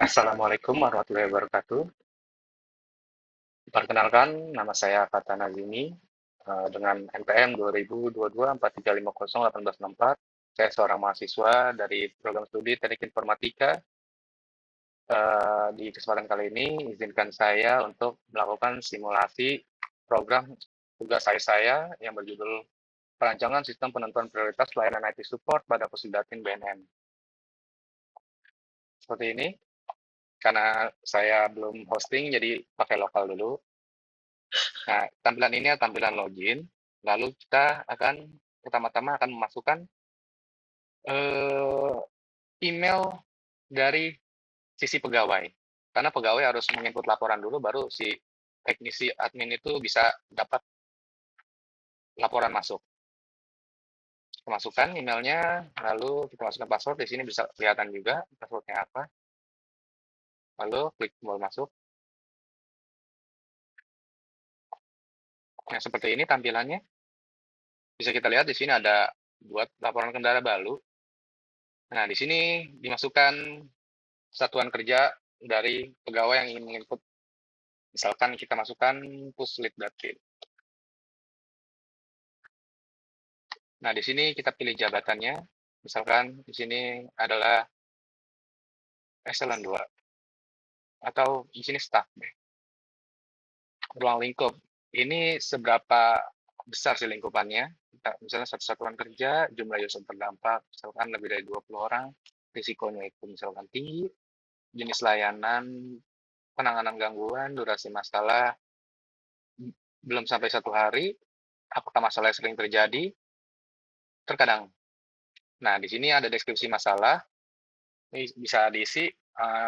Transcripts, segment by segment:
Assalamualaikum warahmatullahi wabarakatuh. Perkenalkan, nama saya Fata Nazimi, dengan NPM 2022-4350-1864. Saya seorang mahasiswa dari program studi Teknik Informatika. Di kesempatan kali ini, izinkan saya untuk melakukan simulasi program tugas saya yang berjudul Perancangan Sistem Penentuan Prioritas Layanan IT Support pada Pusdatin BNN. Seperti ini, karena saya belum hosting, jadi pakai lokal dulu. Nah, tampilan ini adalah tampilan login. Lalu kita akan pertama-tama akan memasukkan eh, email dari sisi pegawai. Karena pegawai harus menginput laporan dulu, baru si teknisi admin itu bisa dapat laporan masuk. Kita masukkan emailnya, lalu kita masukkan password. Di sini bisa kelihatan juga passwordnya apa. Lalu klik tombol masuk. Nah, seperti ini tampilannya. Bisa kita lihat di sini ada buat laporan kendala baru. Nah, di sini dimasukkan satuan kerja dari pegawai yang ingin menginput. Misalkan kita masukkan puslit.kit. Nah, di sini kita pilih jabatannya. Misalkan di sini adalah Eselon 2 atau di sini staff. Ruang lingkup. Ini seberapa besar sih lingkupannya? Misalnya satu satuan kerja, jumlah user terdampak, misalkan lebih dari 20 orang, risikonya itu misalkan tinggi, jenis layanan, penanganan gangguan, durasi masalah, belum sampai 1 hari, apakah masalah sering terjadi? Terkadang. Nah, di sini ada deskripsi masalah, ini bisa diisi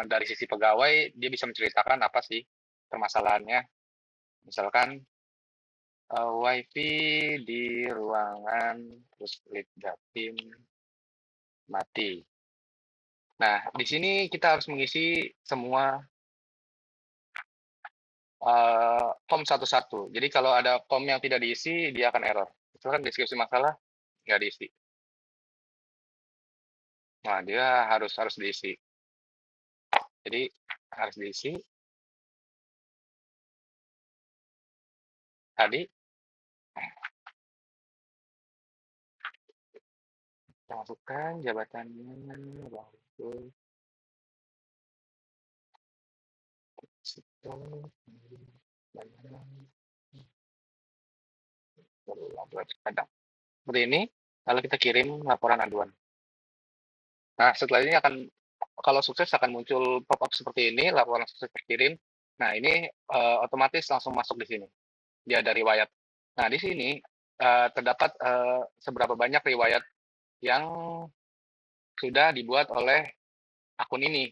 dari sisi pegawai, dia bisa menceritakan apa sih permasalahannya. Misalkan WiFi di ruangan puslit Jatim mati. Nah, di sini kita harus mengisi semua form satu-satu. Jadi kalau ada form yang tidak diisi, dia akan error. Misalkan deskripsi masalah nggak diisi. Nah, dia harus diisi. Jadi harus diisi. Tadi kita masukkan jabatannya, lalu sistem, seperti ini. Lalu kita kirim laporan aduan. Nah, setelah ini kalau sukses akan muncul pop-up seperti ini, laporan sukses terkirim. Nah, ini otomatis langsung masuk di sini. Dia ada riwayat. Nah, di sini terdapat seberapa banyak riwayat yang sudah dibuat oleh akun ini,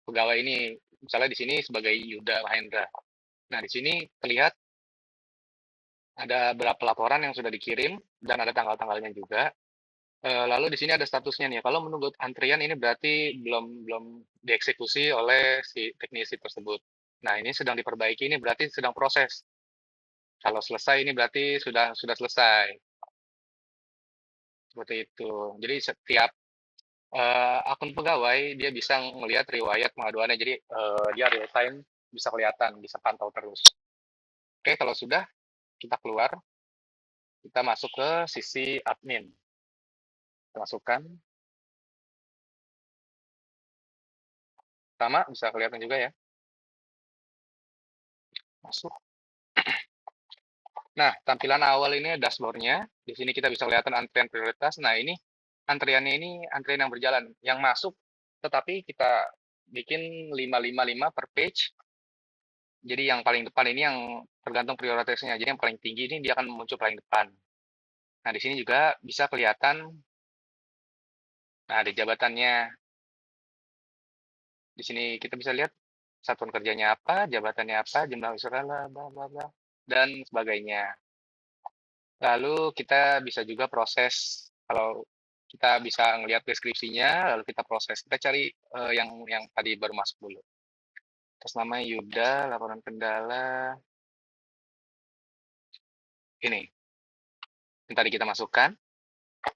pegawai ini. Misalnya di sini sebagai Yuda Mahendra. Nah, di sini terlihat ada berapa laporan yang sudah dikirim dan ada tanggal-tanggalnya juga. Lalu di sini ada statusnya nih. Kalau menunggu antrian ini berarti belum dieksekusi oleh si teknisi tersebut. Nah, ini sedang diperbaiki, ini berarti sedang proses. Kalau selesai ini berarti sudah selesai. Seperti itu. Jadi setiap akun pegawai dia bisa melihat riwayat pengaduannya. Jadi dia real time bisa kelihatan, bisa pantau terus. Oke, kalau sudah kita keluar, kita masuk ke sisi admin. Kita masukkan. Sama bisa kelihatan juga ya. Masuk. Nah, tampilan awal ini dashboard-nya. Di sini kita bisa kelihatan antrian prioritas. Nah, ini antriannya ini antrian yang berjalan. Yang masuk, tetapi kita bikin 555 per page. Jadi yang paling depan ini yang tergantung prioritasnya. Jadi yang paling tinggi ini dia akan muncul paling depan. Nah, di sini juga bisa kelihatan, nah di jabatannya. Di sini kita bisa lihat satuan kerjanya apa, jabatannya apa, jumlah usernya, bla bla bla, dan sebagainya. Lalu kita bisa juga proses, kalau kita bisa ngelihat deskripsinya, lalu kita proses. Kita cari yang tadi baru masuk dulu. Atas nama Yuda, laporan kendala. Ini. Yang tadi kita masukkan,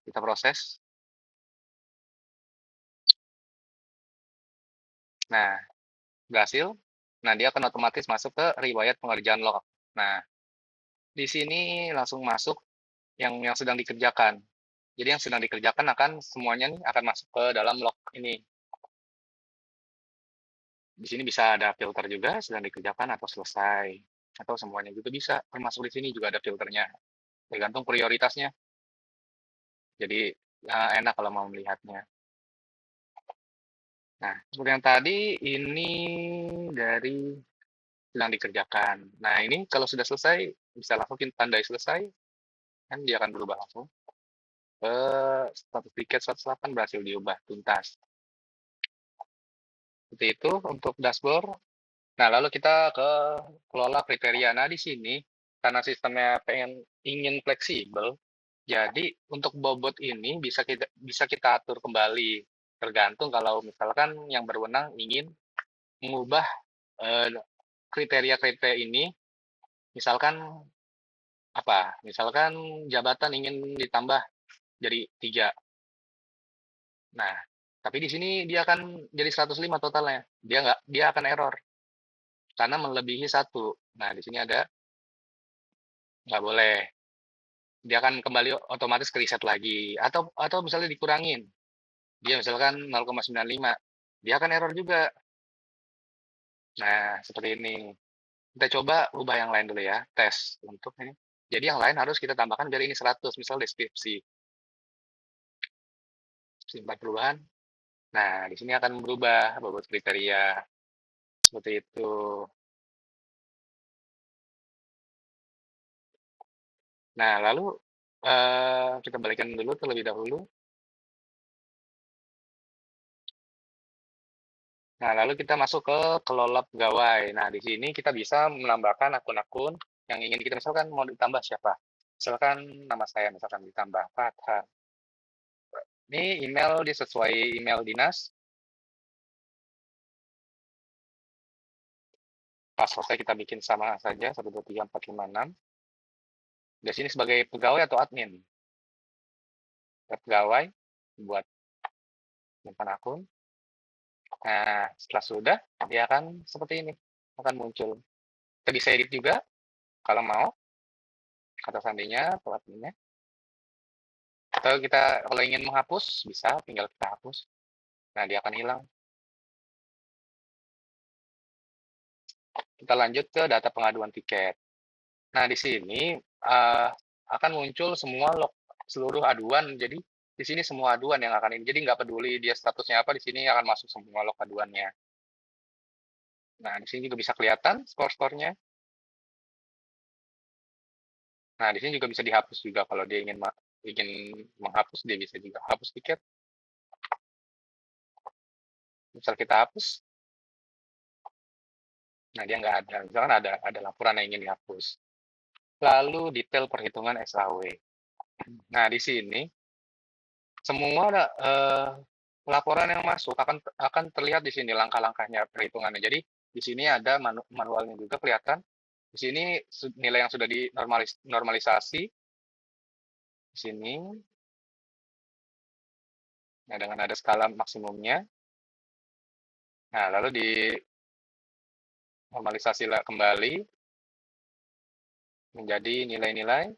kita proses. Nah, berhasil, nah dia akan otomatis masuk ke riwayat pengerjaan log. Nah, di sini langsung masuk yang sedang dikerjakan. Jadi yang sedang dikerjakan akan semuanya nih akan masuk ke dalam log ini. Di sini bisa ada filter juga, sedang dikerjakan atau selesai, atau semuanya juga bisa. Termasuk di sini juga ada filternya, tergantung prioritasnya. Jadi enak kalau mau melihatnya. Nah, seperti yang tadi ini dari sedang dikerjakan. Nah, ini kalau sudah selesai bisa langsung kita tandai selesai, kan dia akan berubah langsung ke status tiket 108 berhasil diubah tuntas. Seperti itu untuk dashboard. Nah, lalu kita ke kelola kriteria. Nah, di sini karena sistemnya ingin fleksibel, jadi untuk bobot ini bisa kita atur kembali tergantung kalau misalkan yang berwenang ingin mengubah eh, kriteria-kriteria ini, misalkan apa? Misalkan jabatan ingin ditambah jadi 3. Nah, tapi di sini dia akan jadi 105 totalnya. Dia akan error karena melebihi satu. Nah, di sini ada nggak boleh. Dia akan kembali otomatis ke reset lagi atau misalnya dikurangin. Dia misalkan 0,95. Dia akan error juga. Nah, seperti ini. Kita coba ubah yang lain dulu ya, tes untuk ini. Jadi yang lain harus kita tambahkan biar ini 100, misal deskripsi. Simpan perubahan. Nah, di sini akan berubah bobot kriteria. Seperti itu. Nah, lalu kita balikan dulu terlebih dahulu. Nah, lalu kita masuk ke kelola pegawai. Nah, di sini kita bisa menambahkan akun-akun yang ingin kita misalkan mau ditambah siapa. Misalkan nama saya misalkan ditambah Fathan. Ini email dia sesuai email dinas. Passwordnya kita bikin sama saja 123456. Di sini sebagai pegawai atau admin. Pegawai buat simpan akun. Nah, setelah sudah dia akan seperti ini akan muncul. Kita bisa edit juga kalau mau kata sandinya atau adminnya. Atau kita kalau ingin menghapus bisa tinggal kita hapus. Nah, dia akan hilang. Kita lanjut ke data pengaduan tiket. Nah, di sini akan muncul semua seluruh aduan. Jadi di sini semua aduan yang akan ini. Jadi nggak peduli dia statusnya apa, di sini akan masuk semua log aduannya. Nah, di sini juga bisa kelihatan skor-skornya. Nah, di sini juga bisa dihapus juga kalau dia ingin menghapus, dia bisa juga hapus tiket. Misal kita hapus, nah dia nggak ada. Misalkan ada laporan yang ingin dihapus. Lalu detail perhitungan SAW. Nah, di sini semua laporan yang masuk akan terlihat di sini langkah-langkahnya perhitungannya. Jadi di sini ada manualnya juga kelihatan. Di sini nilai yang sudah dinormalisasi di sini. Nah, dengan ada skala maksimumnya. Nah, lalu di normalisasi kembali menjadi nilai-nilai.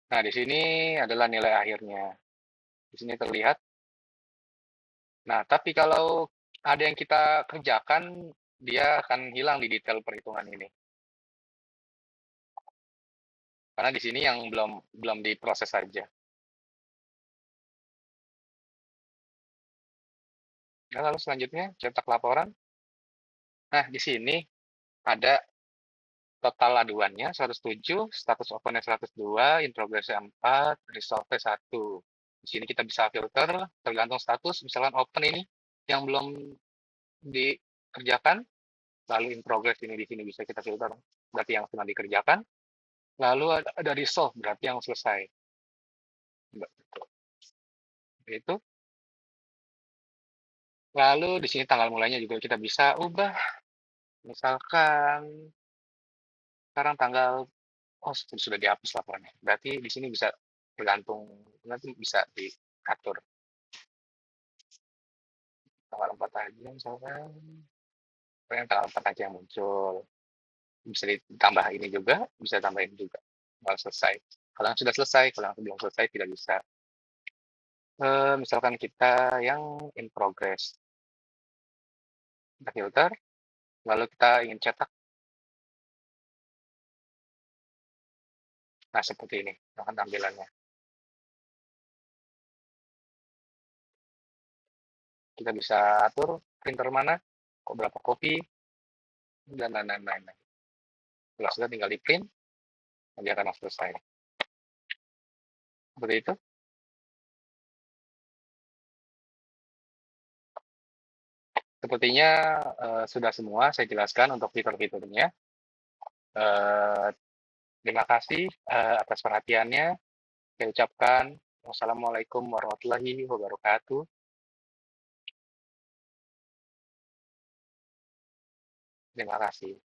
Nah, di sini adalah nilai akhirnya. Di sini terlihat. Nah, tapi kalau ada yang kita kerjakan, dia akan hilang di detail perhitungan ini. Karena di sini yang belum diproses saja. Nah, lalu selanjutnya cetak laporan. Nah, di sini ada total aduannya 107, status opennya 102, in progress 4, resolve 1. Di sini kita bisa filter tergantung status, misalkan open ini yang belum dikerjakan, lalu in progress ini di sini bisa kita filter, berarti yang sedang dikerjakan. Lalu ada resolve, berarti yang selesai. Itu. Lalu di sini tanggal mulainya juga kita bisa ubah. Misalkan sekarang tanggal sudah dihapus laporannya. Berarti di sini bisa tergantung nanti bisa diatur. Tanggal 4 aja misalkan, pengen tanggal 4 aja yang muncul. Bisa ditambah ini juga, bisa tambah ini juga, kalau selesai. Kalau yang sudah selesai, kalau yang belum selesai tidak bisa. Misalkan kita yang in progress. Kita filter, lalu kita ingin cetak. Nah, seperti ini akan tampilannya. Kita bisa atur printer mana, kok berapa kopi, dan lain-lain. Kalau sudah tinggal di print, nanti akan langsung selesai. Seperti itu. Sepertinya sudah semua saya jelaskan untuk fitur-fiturnya. Eh, Terima kasih atas perhatiannya. Saya ucapkan wassalamualaikum warahmatullahi wabarakatuh. Terima kasih.